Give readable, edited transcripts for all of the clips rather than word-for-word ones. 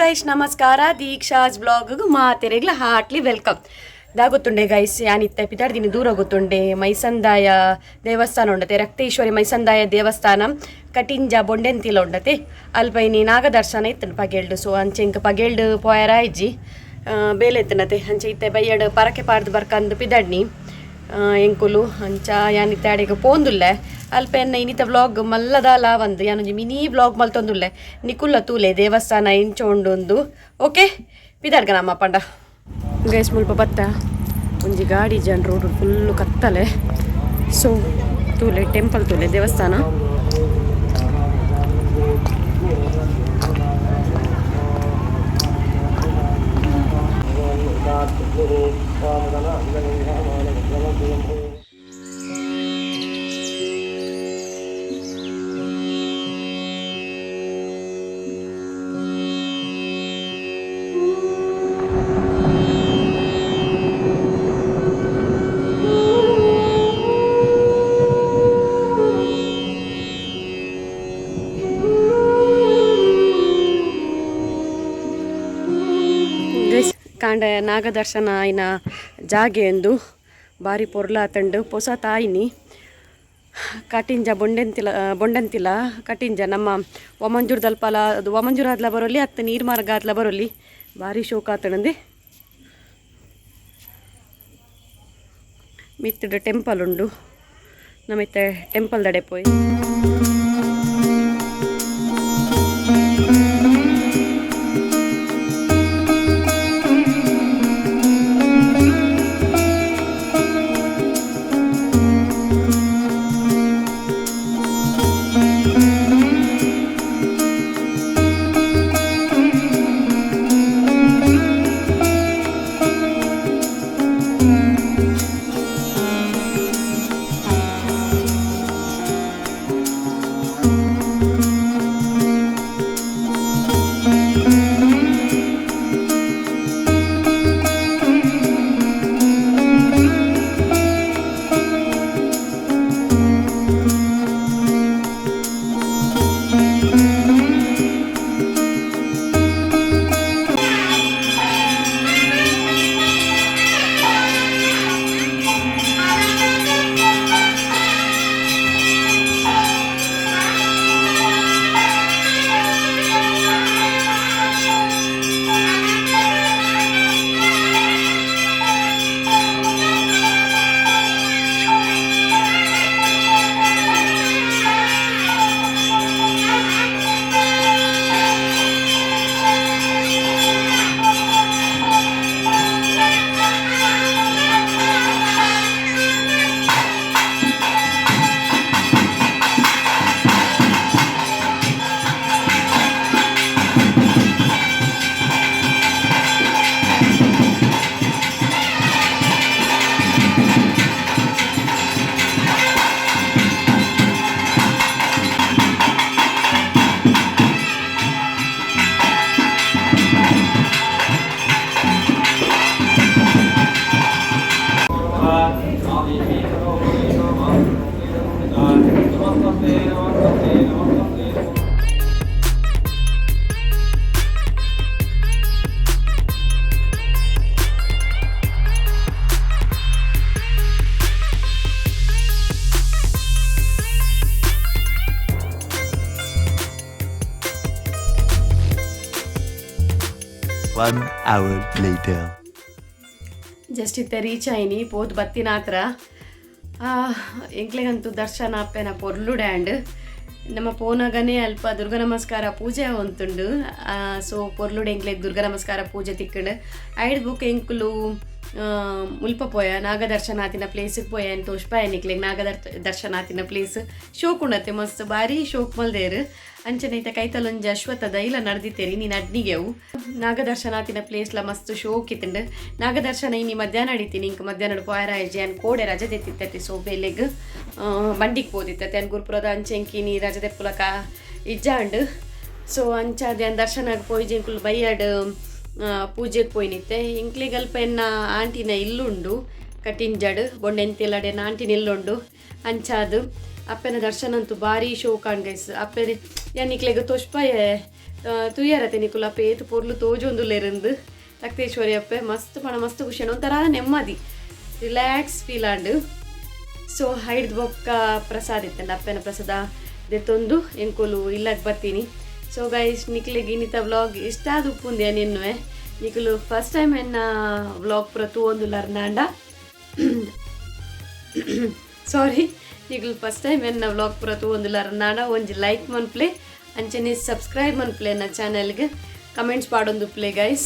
Guys ನಮಸ್ಕಾರ ದೀಕ್ಷಾಸ್ ಬ್ಲಾಗ್ಗೂ ಮಾತೆರೆಗ್ಲ heartly welcome ದಾಗುತ್ತುಂಡೆ guys ಯಾನಿತ್ತ ಪಿತಾಡ್ದಿನ ದೂರ ಗೊತ್ತುಂಡೆ ಮೈಸಂದಾಯ ದೇವಸ್ಥಾನ ಉಂಡತೆ ರಕ್ತೇಶ್ವರಿ ಮೈಸಂದಾಯ ದೇವಸ್ಥಾನ ಕಟಿಂಜ ಬೊಂಡೆಂತಿಲ ಉಂಡತೆ ಅಲ್ಪೈನಿ ನಾಗದರ್ಶನ ಇತ್ತನು ಪಗೆಲ್ಡು ಸೊ ಅಂಚೆ ಇಂಕ ಪಗೆಲ್ಡು ಪೋಯರ ಇಜ್ಜಿ ಬೇಲೆ ಎತ್ತನತೆ ಅಂಚೆ ಇತ್ತೆ ಬೈಯಡ್ ಪರಕೆ ಪಾಡ್ದು ಬರ್ಕಂದು ಪಿದಾಡ್ನಿ ಎಂಕುಲು ಅಂಚ ಯಾನಿತ್ತ ಅಡಿಗೆ ಪೋಂದುಲ್ಲೆ ಅಲ್ಪ ಎನ್ನ ಇನ್ನಿತ ವ್ಲಾಗ್ ಮಲ್ಲದಲ ಒಂದು ಯಾನೊಂಜಿ ಮಿನಿ ವ್ಲಾಗ್ ಮಲ್ತೊಂದುಲ್ಲೆ ನಿಕುಲ್ಲ ತೂಲೆ ದೇವಸ್ಥಾನ ಇಂಚೊಂಡೊಂದು ಓಕೆ ಪಿದಾಡ್ಗ ನಮ್ಮ ಪಂಡ ಗೈಸ್ ಮುಲ್ಪ ಬತ್ತ ಒಂಜಿ ಗಾಡಿ ಜನ ರೋಡ್ ಫುಲ್ಲು ಕತ್ತಲೆ ಸೊ ತೂಲೆ ಟೆಂಪಲ್ ತೂಲೆ ದೇವಸ್ಥಾನ ಕಾಂಡ ನಾಗದರ್ಶನ ಆಯ್ನ ಜಾಗೆ ಎಂದು ಬಾರಿ ಪೊರ್ಲಾತಂಡು ಪೊಸ ತಾಯಿನಿ ಕಟಿಂಜ ಬೊಂಡಂತಿಲ ಕಟಿಂಜ ನಮ್ಮ ಒಮಂಜೂರ್ದಲ್ಪಲ ಅದು ಒಮಂಜೂರಾದ್ಲ ಬರೋಲಿ ಅತ್ತ ನೀರು ಮಾರ್ಗಾದ್ಲ ಬರೋಲಿ ಭಾರಿ ಶೋಕ ಆತಣಂದೆ ಮಿತ್ತಡು ಟೆಂಪಲ್ ಉಂಡು ನಮಿತ್ತೆ ಟೆಂಪಲ್ ದಡೆ ಪೋಯ್ One hour later. ಜಸ್ಟ್ ಇತ್ತೆ ರೀಚ್ ಆಯ್ನಿ ಪೋತ್ ಬತ್ತಿನ ಹತ್ರ ಎಂಕ್ಲೆಗಂತೂ ದರ್ಶನ ಅಪ್ಪೆನ ಪೊರ್ಲು ಡ್ಯಾಂಡ್ ನಮ್ಮ ಪೋನಾಗನೇ ಅಲ್ಪ ದುರ್ಗ ನಮಸ್ಕಾರ ಪೂಜೆ ಹೊಂತುಂಡು ಸೊ ಪೊರ್ಲುಡು ಎಂಕ್ಲೆಗ್ ದುರ್ಗ ನಮಸ್ಕಾರ ಪೂಜೆ ತಿಕ್ಕಂಡು ಐಡ್ ಬುಕ್ ಎಂಕುಲು ಮುಲ್ಪ ಪೋಯ ನಾಗದರ್ಶನಾತಿನ ಪ್ಲೇಸಿಗೆ ಪೋಯ ಅಂತ ತೋಷ್ಪಾಯ ನಿಕ್ಲೆಗ್ ನಾಗದರ್ಶನಾತಿನ ಪ್ಲೇಸ್ ಶೋಕ್ ಉಂಡತ್ತೆ ಮಸ್ತ್ ಭಾರಿ ಶೋಕ್ ಮಲ್ದೇರು ಅಂಚನೈತ ಕೈತಲೊಂಜಿ ಅಶ್ವತ್ಥದ ಇಲ್ಲ ನಡೆದಿತ್ತೇರಿ ನೀನು ಅಡ್ನಿಗೆವು ನಾಗದರ್ಶನಾತಿನ ಪ್ಲೇಸ್ಲ ಮಸ್ತ್ ಶೋಕ್ ಇತ್ತಂಡು ನಾಗದರ್ಶನ ಇನ್ನು ಮಧ್ಯಾಹ್ನ ಅಡಿತೀನಿ ಇಂಕ ಮಧ್ಯಾಹ್ನ ಪೋಯರಾಯ್ಜಿ ಅನ್ ಕೋಡೆ ರಜೆ ತೆತ್ತಿತ್ತತಿ ಸೊ ಬೇಲೆಗ್ ಬಂಡಿಗೆ ಪೋದಿತ್ತತಿ ಅನ್ ಗುರುಪುರದ ಅಂಚೆಂಕಿನಿ ರಜೆ ತೆಪ್ಪುಲಕ ಇಜ್ಜಾಂಡು ಸೊ ಅಂಚಾದೆ ಅನ್ ದರ್ಶನಕ್ಕೆ ಪೋಯ್ಜಿ ಇಂಕುಲ್ ಬೈಯಡ್ ಪೂಜೆಗೆ ಪೋಯ್ನಿತ್ತೆ ಇಂಕ್ಲಿಗಲ್ಪ ಎನ್ನ ಆಂಟಿನ ಇಲ್ಲುಂಡು ಕಟಿಂಜಡ್ ಬೊಂಡೆಂತಿಲ್ಲಡೆನ ಆಂಟಿನ ಇಲ್ಲುಂಡು ಅಂಚಾದು ಅಪ್ಪನ ದರ್ಶನ ಅಂತೂ ಭಾರಿ ಶೋ ಕಾಣ್ಗೈಸ್ ಅಪ್ಪೆ ಯಾನಿಕ್ಲೆಗ ತೋಷ್ಪಾಯ ತುಯ್ಯಾರತೆ ನಿಕುಲ ಪೇತ್ ಪೊರ್ಲು ತೋಜೊಂದುಲ್ಲೆರಂದು ತಕ್ತೇಶ್ವರಿ ಅಪ್ಪೆ ಮಸ್ತ್ ಪಣ ಮಸ್ತ್ ಖುಷಿ ಒಂಥರ ನೆಮ್ಮದಿ ರಿಲ್ಯಾಕ್ಸ್ ಫೀಲ್ ಆಂಡು. ಸೊ ಹಿಡ್ದು ಬೊಕ್ಕ ಪ್ರಸಾದ ಇತ್ತಂಡ ಅಪ್ಪನ ಪ್ರಸಾದ ದೆತ್ತೊಂದು ಎಂಕುಲು ಇಲ್ಲಕ್ಕೆ ಬರ್ತೀನಿ. ಸೊ ಗೈಸ್ ನಿಕ್ಲಿಗೆ ಇನ್ನಿತ ವ್ಲಾಗ್ ಇಷ್ಟ ಆದ ಉಪ್ಪುಂದೆ ನಿನ್ನುವೆ ನಿಕುಲು ಫಸ್ಟ್ ಟೈಮ್ ಎನ್ನ ವ್ಲಾಗ್ ಪುರ ತೂವೊಂದುಲ್ಲ ಅರ್ನಾಂಡ ಸಾರಿ ನಿಕುಲು ಫಸ್ಟ್ ಟೈಮ್ ಎನ್ನ ವ್ಲಾಗ್ ಪುರ ತೂವೊಂದುಲ್ಲ ಅರ್ನಾಂಡ ಒಂಜಿ ಲೈಕ್ ಮನ್ಪ್ಲೆ ಅಂಚನೆ ಸಬ್ಸ್ಕ್ರೈಬ್ ಮನ್ಪ್ಲೆ ನನ್ನ ಚಾನಲ್ಗೆ ಕಮೆಂಟ್ಸ್ ಪಾಡೊಂದು ಪ್ಲೇ ಗೈಸ್.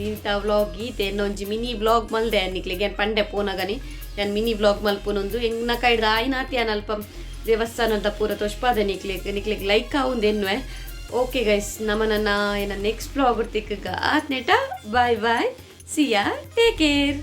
ಇಂಥ ವ್ಲಾಗ್ ಗೀತೆ ಒಂಜಿ ಮಿನಿ ವ್ಲಾಗ್ ಮಲ್ದೆ ನಿಕ್ಲಿಗೆ ಏನು ಪಂಡೆ ಪೋನಾಗನಿ ನಾನು ಮಿನಿ ವ್ಲಾಗ್ ಮಲ್ಪುನೊಂದು ಎಂಗ್ನ ಕೈಡ್ದು ಆಯ್ನಾತಿ ಅಲ್ಪ ದೇವಸ್ಥಾನದ ಪೂರ ತೊಷ್ಪಾದ ನಿಕ್ಲಿಗೆ ಲೈಕ್ ಆವುಂದೆನ್ನುವೆ. ಓಕೆ ಗೈಸ್ ನನ್ನ ನೆಕ್ಸ್ಟ್ ವ್ಲಾಗ್ ತಿಕ್ಕ ಆತ್ನೇಟ ಬಾಯ್ ಬಾಯ್ ಸಿಯಾ ಟೇಕ್ ಕೇರ್.